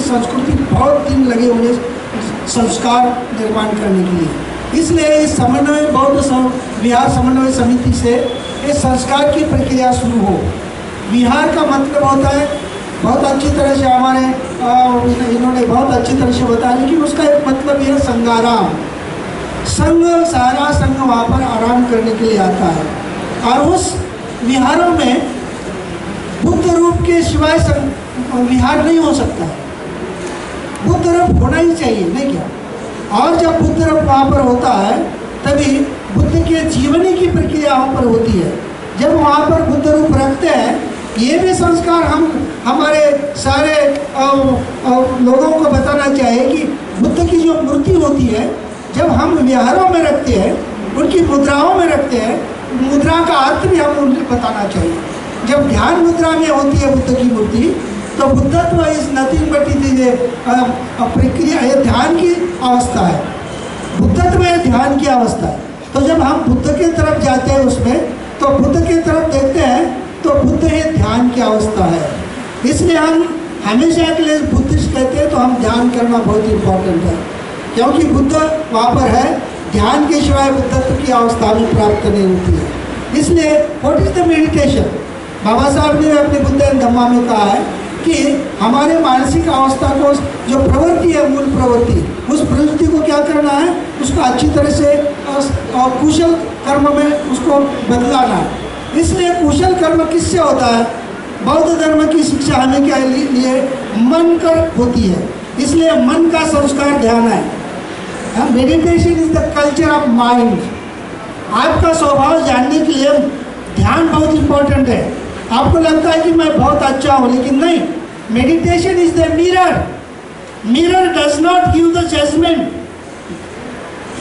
संस्कृति बहुत दिन लगे हुए संस्कार निर्माण करने के लिए। इसलिए इस समन्वय बौद्ध विहार समन्वय समिति से इस संस्कार की प्रक्रिया शुरू हो। विहार का मतलब होता है, बहुत अच्छी तरह से हमारे इन्होंने बहुत अच्छी तरह से बताया, लेकिन उसका एक मतलब यह संगाराम, संघ, सारा संघ वहाँ पर आराम करने के लिए आता है। और उस विहारों में बुद्ध रूप के सिवाय विहार नहीं हो सकता है, बुद्ध रूप होना ही चाहिए, नहीं क्या? और जब बुद्ध रूप वहाँ पर होता है तभी बुद्ध के जीवनी की प्रक्रिया वहाँ पर होती है। जब वहाँ पर बुद्ध रूप रखते हैं, ये भी संस्कार हम हमारे सारे लोगों को बताना चाहिए कि बुद्ध की जो मूर्ति होती है, जब हम विहारों में रखते हैं, उनकी मुद्राओं में रखते हैं, मुद्रा का अर्थ भी हमें उनको बताना चाहिए। जब ध्यान मुद्रा में होती है बुद्ध की मूर्ति, तो बुद्धत्व इज नथिंग बट इट प्रक्रिया, ये ध्यान की अवस्था है। बुद्धत्व है ध्यान की अवस्था है। तो जब हम बुद्ध की तरफ जाते हैं उसमें, तो बुद्ध की तरफ देखते हैं तो बुद्ध ये ध्यान की अवस्था है। इसलिए हम हमेशा के लिए बुद्धिस्ट कहते हैं, तो हम ध्यान करना बहुत इम्पोर्टेंट है, क्योंकि बुद्ध वहाँ पर है। ध्यान के सिवाय बुद्धत्व की अवस्था में प्राप्त नहीं होती है। इसलिए व्हाट इज द मेडिटेशन? बाबा साहब ने अपने बुद्ध एंड धम्मा में कहा है कि हमारे मानसिक अवस्था को, जो प्रवृत्ति है, मूल प्रवृत्ति, उस प्रवृत्ति को क्या करना है, उसको अच्छी तरह से कुशल कर्म में उसको बदलाना है। इसलिए कुशल कर्म किससे होता है? बौद्ध धर्म की शिक्षा हमें क्या लिए मन कर होती है। इसलिए मन का संस्कार ध्यान है। Meditation is the culture of mind. आपका स्वभाव जानने के लिए ध्यान बहुत इंपॉर्टेंट है। आपको लगता है कि मैं बहुत अच्छा हूँ, लेकिन नहीं। Meditation is the mirror. Mirror does not give the judgement.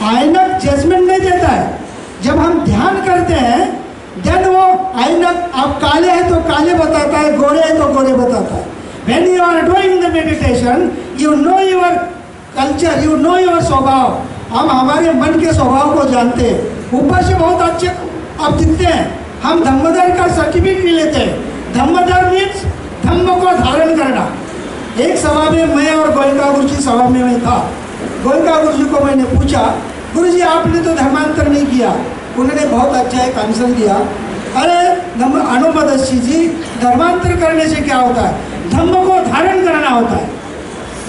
आईनक जजमेंट नहीं देता है। जब हम ध्यान करते हैं, देन वो आईनक, आप काले हैं तो काले बताता है, गोरे हैं तो गोरे बताता है। When you are doing the meditation, you know your culture, you know your स्वभाव। हम हमारे मन के स्वभाव को जानते हैं। ऊपर से बहुत अच्छे आप दिखते हैं। हम धम्मधर का सर्टिफिकेट भी लेते हैं। धम्मधर मीन्स धम्म को धारण करना। एक सभा में मैं और गोयनका गुरु जी सभा में मैं था। गोयनका गुरु जी को मैंने पूछा, गुरु जी आपने तो धर्मांतर नहीं किया। उन्होंने बहुत अच्छा एक आंसर दिया, अरे अनुपदर्शी जी, धर्मांतर करने से क्या होता है? धम्म को धारण करना होता है।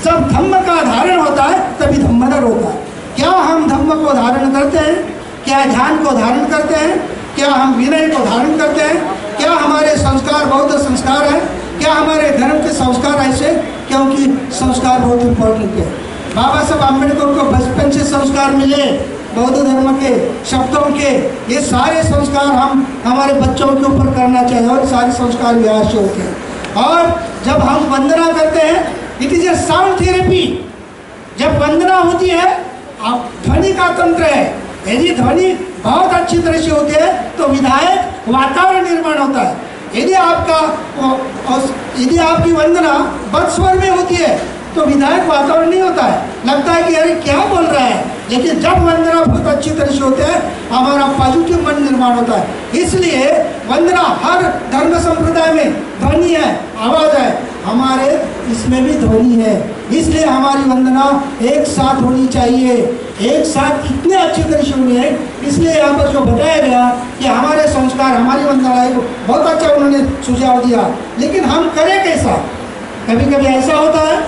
जब धम्म का धारण होता है तभी धम्मधर होता है। क्या हम धम्म को धारण करते हैं? क्या ध्यान को धारण करते हैं? क्या हम विनय को धारण करते हैं? क्या हमारे संस्कार बौद्ध संस्कार है? क्या हमारे धर्म के संस्कार ऐसे? क्योंकि संस्कार बहुत इम्पोर्टेंट है। बाबा साहब अम्बेडकर को बचपन से संस्कार मिले बौद्ध धर्म के, शब्दों के। ये सारे संस्कार हम हमारे बच्चों के ऊपर करना चाहिए, और सारे संस्कार विहार से होते हैं। और जब हम वंदना करते हैं, it is a sound therapy. जब वंदना होती है, आप ध्वनि का तंत्र है। यदि ध्वनि बहुत अच्छी तरह से होती है तो विधायक वातावरण निर्माण होता है। यदि आपकी वंदना बद स्वर में होती है तो विधायक वातावरण नहीं होता है, लगता है कि अरे क्या बोल रहा है। लेकिन जब वंदना बहुत अच्छी तरह से होते हैं, हमारा पॉजिटिव मन निर्माण होता है। इसलिए वंदना हर धर्म संप्रदाय में ध्वनि है, आवाज़ है। हमारे इसमें भी ध्वनि है। इसलिए हमारी वंदना एक साथ होनी चाहिए, एक साथ इतने अच्छी तरह से होनी है। इसलिए यहाँ पर जो बताया गया कि हमारे संस्कार, हमारी वंदना है, बहुत अच्छा उन्होंने सुझाव दिया। लेकिन हम करें कैसा? कभी कभी ऐसा होता है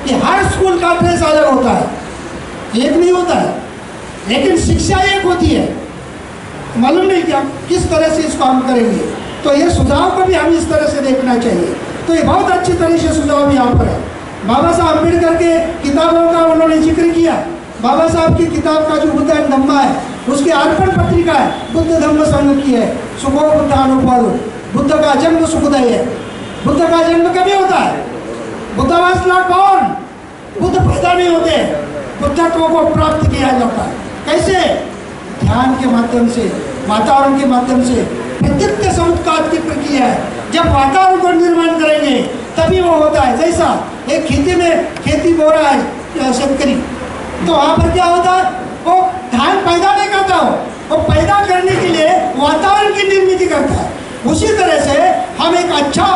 कि हर स्कूल का ड्रेस अलग होता है, एक नहीं होता है, लेकिन शिक्षा एक होती है। मालूम नहीं क्या किस तरह से इसको हम करेंगे। तो ये सुझाव को भी हम इस तरह से देखना चाहिए। तो ये बहुत अच्छी तरह से सुझाव यहाँ पर है। बाबा साहब अम्बेडकर के किताबों का उन्होंने जिक्र किया। बाबा साहब की किताब का जो बुद्ध एंड धम्मा है, उसकी अर्पण पत्रिका है, बुद्ध धम्म संघ की है। सुखो बुद्धानुपद, बुद्ध का जन्म सुखोदय है। बुद्ध का जन्म कभी होता है? Buddha was not born. Buddha पैदा नहीं होते, बुद्धत्व को प्राप्त किया जाता है। कैसे? ध्यान के माध्यम से, वातावरण के माध्यम से। प्रत्यक्ष समुत्पाद की प्रक्रिया है। जब वातावरण को निर्माण करेंगे तभी वो होता है। जैसा एक खेती में खेती बो रहा है शेतकरी, तो वहाँ पर क्या होता है? वो धान पैदा नहीं करता हो, वो पैदा करने के लिए वातावरण की निर्मित करता है। उसी तरह से हम एक अच्छा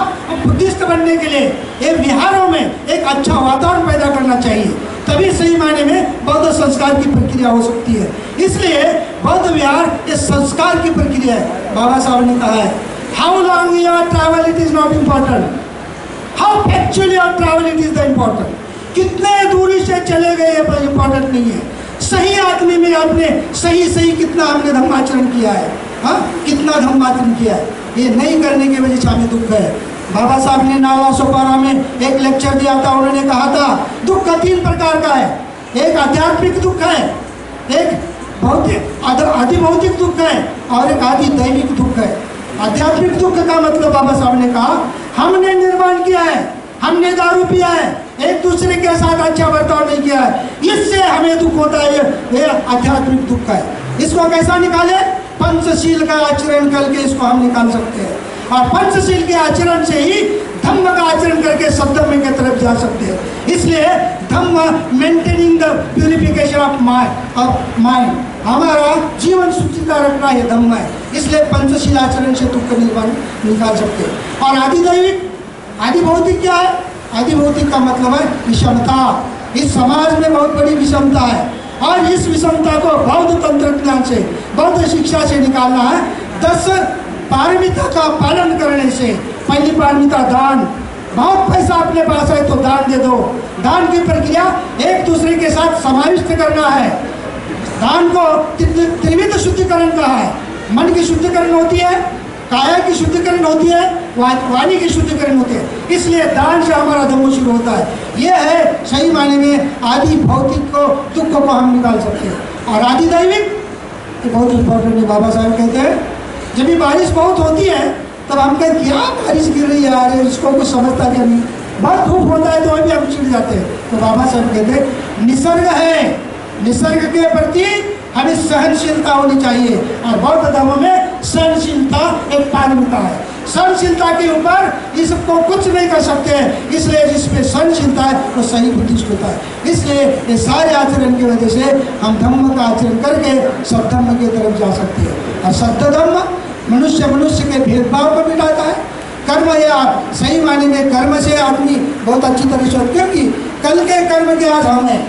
बुद्धिस्ट बनने के लिए ये विहारों में एक अच्छा वातावरण पैदा करना चाहिए, तभी सही मायने में बौद्ध संस्कार की प्रक्रिया हो सकती है। इसलिए बौद्ध विहार ये संस्कार की प्रक्रिया है। बाबा साहब ने कहा है, how long you are travel it is not important, how factually are travel it is the important. कितने दूरी से चले गए ये इम्पॉर्टेंट नहीं है, सही आदमी में आपने सही कितना हमने धर्माचरण किया है, हाँ कितना धर्माचरण किया है, ये नहीं करने की वजह से हमें दुख है। बाबा साहब ने नाला सोपारा में एक लेक्चर दिया था, उन्होंने कहा था दुख का 3 प्रकार का है, एक आध्यात्मिक दुख है, एक भौतिक आदि भौतिक दुख है और एक आदि दैविक दुख है। आध्यात्मिक दुख का मतलब बाबा साहब ने कहा, हमने निर्माण किया है, हमने दारू पिया है, एक दूसरे के साथ अच्छा बर्ताव नहीं किया है, इससे हमें दुख होता है, ये आध्यात्मिक दुख है। इसको कैसा निकाले? पंचशील का आचरण करके इसको हम निकाल सकते हैं, और पंचशील के आचरण से ही धम्म का आचरण करके सद्धम्म के तरफ जा सकते हैं। इसलिए Dhamma maintaining the purification of mind, हमारा जीवन शुचिता रखना ये धम्म है। इसलिए पंचशील आचरण से दुख का निर्माण निकाल सकते हैं। और आदि दैविक, आदि भौतिक क्या है? आदि भौतिक का मतलब है विषमता। इस समाज में बहुत बड़ी विषमता है, और इस विषमता को बौद्ध तंत्र ज्ञान से, बौद्ध शिक्षा से निकालना है। 10 पारमिता का पालन करने से, पहली पारमिता दान, बहुत पैसा अपने पास है तो दान दे दो। दान की प्रक्रिया एक दूसरे के साथ समाविष्ट करना है। दान को त्रिविध शुद्धिकरण कहा है, मन की शुद्धिकरण होती है, काया की शुद्धिकरण होती है, वाणी की शुद्धिकरण होती है। इसलिए दान से हमारा धम्म शुरू होता है। ये है सही मायने में आदि भौतिक को, दुख को हम निकाल सकते हैं। और आदि दैविक बहुत इंपॉर्टेंट है। बाबा साहब कहते हैं जब भी बारिश बहुत होती है तब हम कहते क्या बारिश गिर रही है यार, इसको कुछ समझता क्या नहीं, बहुत धूप होता है तो भी हम चिढ़ जाते हैं। तो बाबा साहब कहते हैं निसर्ग है, निसर्ग के प्रति हमें सहनशीलता होनी चाहिए, और बौद्ध धर्म में सहनशीलता एक पारमिता है। सहनशीलता के ऊपर इसको कुछ नहीं कर सकते हैं, इसलिए जिसपे सहनशीलता है वो सही बुद्धिस्ट होता है। इसलिए ये सारे आचरण की वजह से हम धम्म का आचरण करके सद्धम्म की तरफ जा सकते हैं। और सद्ध धम्म मनुष्य के भेदभाव को मिटाता है। कर्म या सही मायने में कर्म से आदमी बहुत अच्छी तरह से, क्योंकि कल के कर्म के आज हमें,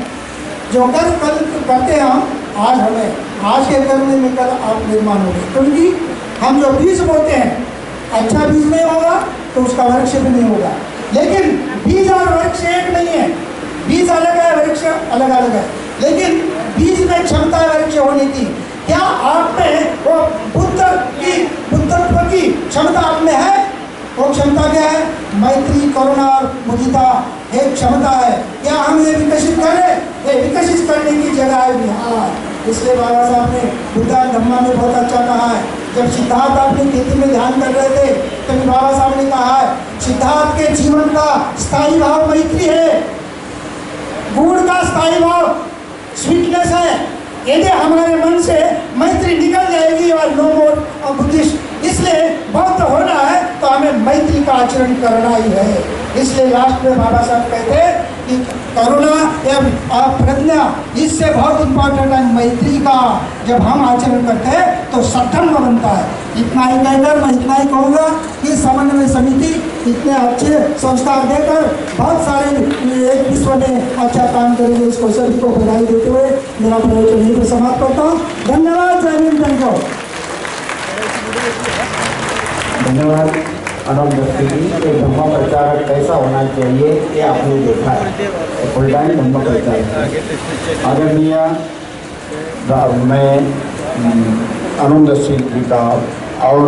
जो कर्म कल करते हैं हम आज हमें, आज के कर्म में कल आप निर्माण होंगे। क्योंकि हम जो बीज बोते हैं, अच्छा बीज नहीं होगा तो उसका वृक्ष भी नहीं होगा। लेकिन बीज और वृक्ष एक नहीं है, बीज अलग है, वृक्ष अलग अलग है, लेकिन बीज में क्षमता है वृक्ष होने की। क्या आप में वो बुद्धत्व की क्षमता आप में है? वो क्षमता क्या है? मैत्री, करुणा और मुदिता एक क्षमता है। क्या हम ये विकसित करें? ये विकसित करने की जगह है बिहार। इसलिए बाबा साहब ने बुद्धा धम्मा में बहुत अच्छा कहा है। जब सिद्धार्थ अपनी खेती में ध्यान कर रहे थे तभी बाबा साहब ने कहा है सिद्धार्थ के जीवन का स्थायी भाव मैत्री है, गुड़ का स्थायी भाव स्वीटनेस है। यदि हमारे मन से मैत्री निकल जाएगी और नो मोर बुद्धिस्ट, इसलिए बौद्ध होना है तो हमें मैत्री का आचरण करना ही है। इसलिए लास्ट में बाबा साहब कहते हैं कि करुणा एवं प्रज्ञा इससे बहुत इम्पोर्टेंट है मैत्री का। जब हम आचरण करते हैं तो सद्धम्म बनता है। इतना ही कहकर मैं इतना ही कहूँगा कि समन्वय समिति इतने अच्छे संस्कार देकर बहुत सारे एक विश्व में अच्छा काम करेंगे, इसको सभी को बधाई देते हुए मेरा प्रवचन यहीं पर समाप्त करता हूँ। धन्यवाद। जय हिंद। धन्यवाद। अनंत दस्ती एक धम्म प्रचारक कैसा होना चाहिए ये आपने देखा है, फुल टाइम धम्म प्रचारक। आदरणीय मैं अनंत दस्ती का और